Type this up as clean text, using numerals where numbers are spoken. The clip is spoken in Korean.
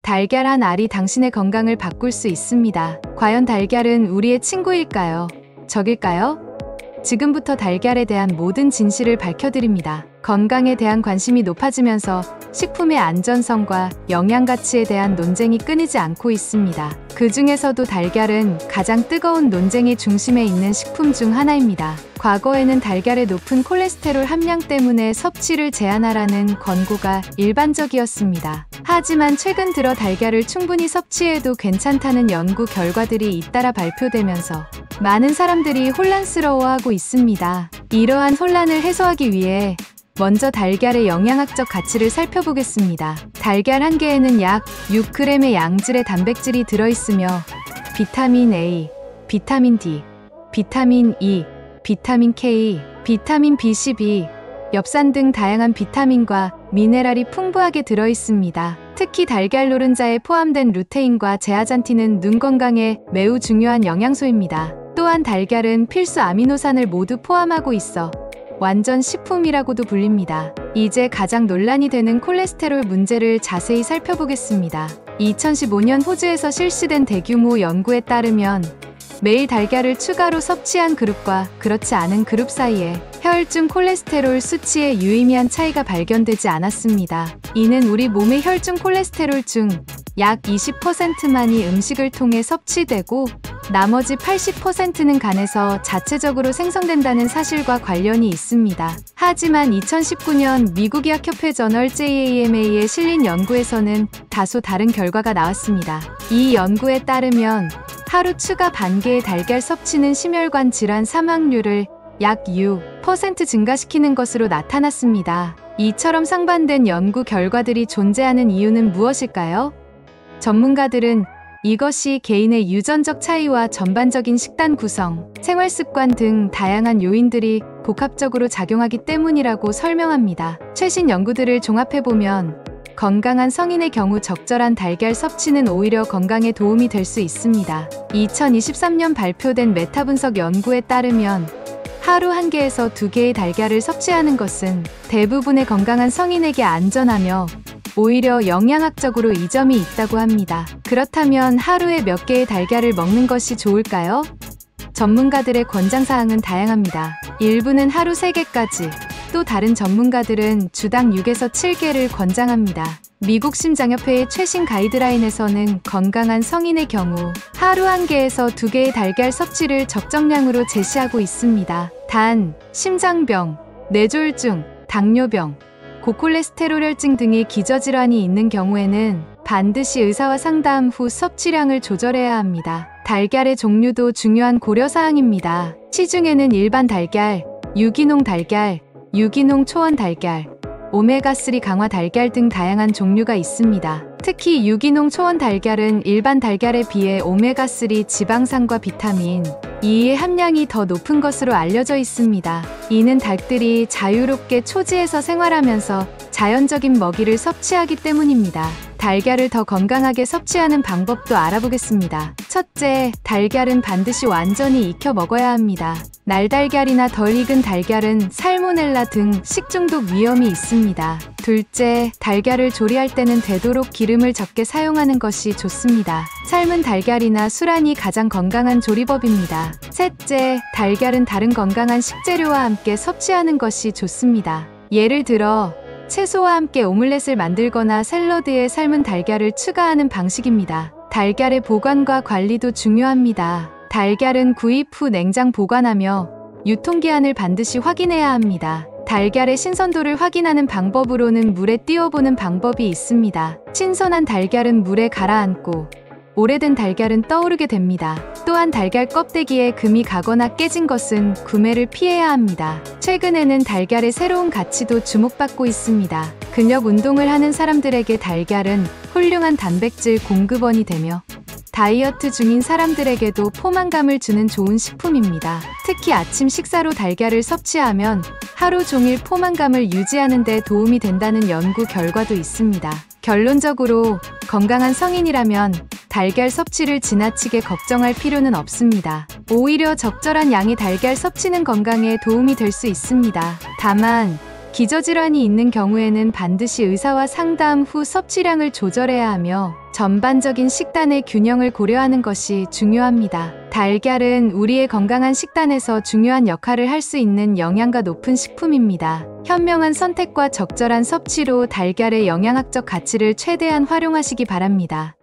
달걀 한 알이 당신의 건강을 바꿀 수 있습니다. 과연 달걀은 우리의 친구일까요? 적일까요? 지금부터 달걀에 대한 모든 진실을 밝혀드립니다. 건강에 대한 관심이 높아지면서 식품의 안전성과 영양 가치에 대한 논쟁이 끊이지 않고 있습니다. 그 중에서도 달걀은 가장 뜨거운 논쟁의 중심에 있는 식품 중 하나입니다. 과거에는 달걀의 높은 콜레스테롤 함량 때문에 섭취를 제한하라는 권고가 일반적이었습니다. 하지만 최근 들어 달걀을 충분히 섭취해도 괜찮다는 연구 결과들이 잇따라 발표되면서 많은 사람들이 혼란스러워하고 있습니다. 이러한 혼란을 해소하기 위해 먼저 달걀의 영양학적 가치를 살펴보겠습니다. 달걀 한 개에는 약 6g의 양질의 단백질이 들어있으며 비타민 A, 비타민 D, 비타민 E, 비타민 K, 비타민 B12, 엽산 등 다양한 비타민과 미네랄이 풍부하게 들어있습니다. 특히 달걀 노른자에 포함된 루테인과 제아잔틴은 눈 건강에 매우 중요한 영양소입니다. 또한 달걀은 필수 아미노산을 모두 포함하고 있어 완전 식품이라고도 불립니다. 이제 가장 논란이 되는 콜레스테롤 문제를 자세히 살펴보겠습니다. 2015년 호주에서 실시된 대규모 연구에 따르면 매일 달걀을 추가로 섭취한 그룹과 그렇지 않은 그룹 사이에 혈중 콜레스테롤 수치에 유의미한 차이가 발견되지 않았습니다. 이는 우리 몸의 혈중 콜레스테롤 중 약 20%만이 음식을 통해 섭취되고 나머지 80%는 간에서 자체적으로 생성된다는 사실과 관련이 있습니다. 하지만 2019년 미국의학협회 저널 JAMA에 실린 연구에서는 다소 다른 결과가 나왔습니다. 이 연구에 따르면 하루 추가 반 개의 달걀 섭취는 심혈관 질환 사망률을 약 6% 증가시키는 것으로 나타났습니다. 이처럼 상반된 연구 결과들이 존재하는 이유는 무엇일까요? 전문가들은 이것이 개인의 유전적 차이와 전반적인 식단 구성, 생활 습관 등 다양한 요인들이 복합적으로 작용하기 때문이라고 설명합니다. 최신 연구들을 종합해보면 건강한 성인의 경우 적절한 달걀 섭취는 오히려 건강에 도움이 될 수 있습니다. 2023년 발표된 메타 분석 연구에 따르면 하루 1개에서 2개의 달걀을 섭취하는 것은 대부분의 건강한 성인에게 안전하며 오히려 영양학적으로 이점이 있다고 합니다. 그렇다면 하루에 몇 개의 달걀을 먹는 것이 좋을까요? 전문가들의 권장사항은 다양합니다. 일부는 하루 3개까지, 또 다른 전문가들은 주당 6에서 7개를 권장합니다. 미국 심장협회의 최신 가이드라인에서는 건강한 성인의 경우 하루 1개에서 2개의 달걀 섭취를 적정량으로 제시하고 있습니다. 단, 심장병, 뇌졸중, 당뇨병, 고콜레스테롤 혈증 등의 기저질환이 있는 경우에는 반드시 의사와 상담 후 섭취량을 조절해야 합니다. 달걀의 종류도 중요한 고려사항입니다. 시중에는 일반 달걀, 유기농 달걀, 유기농 초원 달걀, 오메가3 강화 달걀 등 다양한 종류가 있습니다. 특히 유기농 초원 달걀은 일반 달걀에 비해 오메가3 지방산과 비타민 E의 함량이 더 높은 것으로 알려져 있습니다. 이는 닭들이 자유롭게 초지에서 생활하면서 자연적인 먹이를 섭취하기 때문입니다. 달걀을 더 건강하게 섭취하는 방법도 알아보겠습니다. 첫째, 달걀은 반드시 완전히 익혀 먹어야 합니다. 날달걀이나 덜 익은 달걀은 살모넬라 등 식중독 위험이 있습니다. 둘째, 달걀을 조리할 때는 되도록 기름을 적게 사용하는 것이 좋습니다. 삶은 달걀이나 수란이 가장 건강한 조리법입니다. 셋째, 달걀은 다른 건강한 식재료와 함께 섭취하는 것이 좋습니다. 예를 들어 채소와 함께 오믈렛을 만들거나 샐러드에 삶은 달걀을 추가하는 방식입니다. 달걀의 보관과 관리도 중요합니다. 달걀은 구입 후 냉장 보관하며 유통기한을 반드시 확인해야 합니다. 달걀의 신선도를 확인하는 방법으로는 물에 띄워보는 방법이 있습니다. 신선한 달걀은 물에 가라앉고 오래된 달걀은 떠오르게 됩니다. 또한 달걀 껍데기에 금이 가거나 깨진 것은 구매를 피해야 합니다. 최근에는 달걀의 새로운 가치도 주목받고 있습니다. 근력 운동을 하는 사람들에게 달걀은 훌륭한 단백질 공급원이 되며 다이어트 중인 사람들에게도 포만감을 주는 좋은 식품입니다. 특히 아침 식사로 달걀을 섭취하면 하루 종일 포만감을 유지하는 데 도움이 된다는 연구 결과도 있습니다. 결론적으로 건강한 성인이라면 달걀 섭취를 지나치게 걱정할 필요는 없습니다. 오히려 적절한 양의 달걀 섭취는 건강에 도움이 될 수 있습니다. 다만 기저질환이 있는 경우에는 반드시 의사와 상담 후 섭취량을 조절해야 하며 전반적인 식단의 균형을 고려하는 것이 중요합니다. 달걀은 우리의 건강한 식단에서 중요한 역할을 할 수 있는 영양가 높은 식품입니다. 현명한 선택과 적절한 섭취로 달걀의 영양학적 가치를 최대한 활용하시기 바랍니다.